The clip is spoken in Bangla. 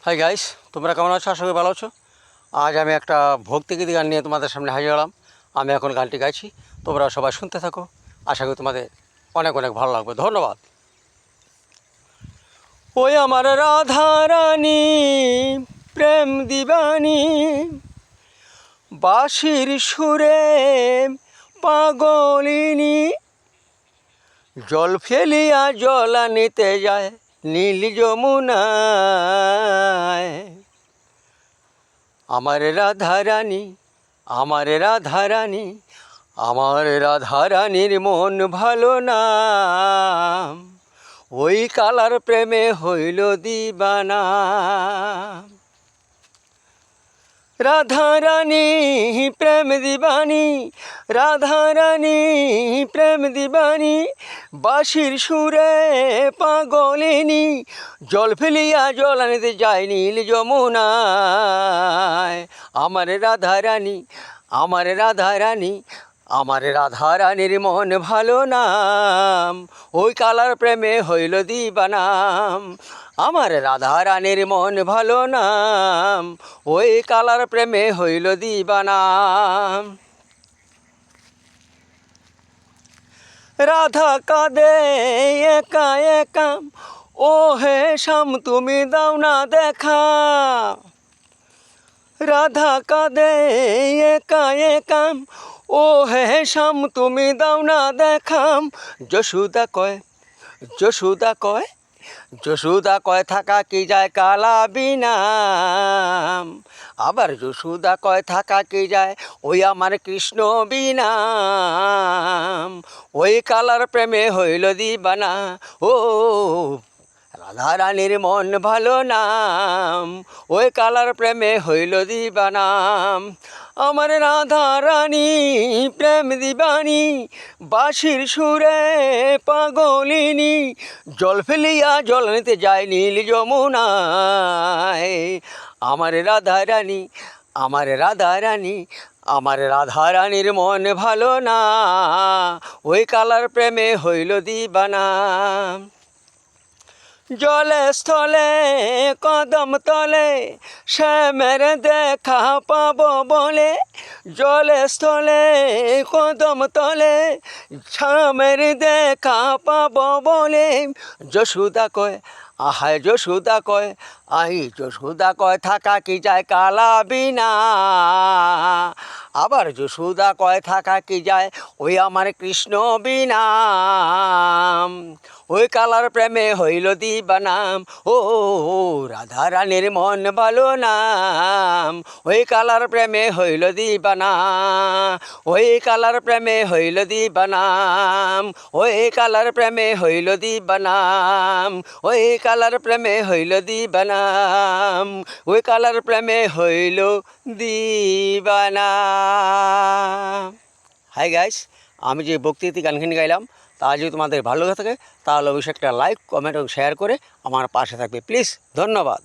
হাই গাইস, তোমরা কেমন আছো? আশা করি ভালো আছো। আজ আমি একটা ভক্তিগীতি গান নিয়ে তোমাদের সামনে হাজির হলাম। আমি এখন গানটি গাইছি, তোমরা সবাই শুনতে থাকো। আশা করি তোমাদের অনেক অনেক ভালো লাগবে। ধন্যবাদ। ওই আমার রাধা রানী প্রেম দিবানী, বাঁশির সুরে পাগলিনী, জল ফেলিয়া জল আনিতে যায় নীল যমুনায়। আমার রাধা রানী, আমার রাধা রানী, আমার রাধা রানীর মন ভালো না, ওই কালার প্রেমে হইল দিবানা। রাধা রানী প্রেম দিবানী, রাধা রানী প্রেম দিবানী, বাঁশির সুরে পাগলিনী, জল ফেলিয়া জল আনিতে যায় নীল যমুনায়। আমার রাধা রানী, আমার রাধা রানী, আমার রাধা রানীর মন ভালো নাম, ওই কালার প্রেমে হইল দিবানাম। আমার রাধা রানীর মন ভালো নাম, ওই কালার প্রেমে হইল দিবানাম। রাধা কাঁদে একা একা, ও হে শ্যাম তুমি দাও না দেখা। রাধা কাঁদে একা একা, ও হে শ্যাম তুমি দাও না দেখাম। যশোদা কয়, যশোদা কয়, যশোদা কয় থাকা কি যায় কালা বিনাম। আবার যশোদা কয় থাকা কি যায় ওই আমার কৃষ্ণ বিনাম, ওই কালার প্রেমে হইল দিবানা। ও রাধা রানীর মন ভালো নাম, ওই কালার প্রেমে হইল দিবানাম। আমার রাধা রানী প্রেম দিবানী, বাঁশির সুরে পাগলিনী, জল ফেলিয়া জল নিতে যায় নীল যমুনায়। আমার রাধা রানী, আমার রাধা রানী, আমার রাধা রানীর মন ভালো না, ওই কালার প্রেমে হইল দিবানা। জলে স্থলে কদম তলে শ্যামের দেখা পাব বলে, জলে স্থলে কদম তলে শ্যামের দেখা পাব বলে। যশোদা কয়, আহায় যশোদা কয়, আহি যশোদা কয় থাকা কি যায় কালা বিনা। আবার যশোদা কয় থাকা কি যায় ওই আমার কৃষ্ণ বিনাম, ওই কালার প্রেমে হইল দিবানাম। ও রাধা রানীর মন ভালো নাম, ওই কালার প্রেমে হইল দিবানা, ওই কালার প্রেমে হইল দিবানাম, ওই কালার প্রেমে হইল দিবানাম, ওই কালার প্রেমে হইল দিবানাম, ওই কালার প্রেমে হইল দিবানা। হাই গাইস, আমি যে ভক্তিগীতি গানখানি গাইলাম তা যদি তোমাদের ভালো লাগে থাকে তাহলে অবশ্যই একটা লাইক, কমেন্ট এবং শেয়ার করে আমার পাশে থাকবে প্লিজ। ধন্যবাদ।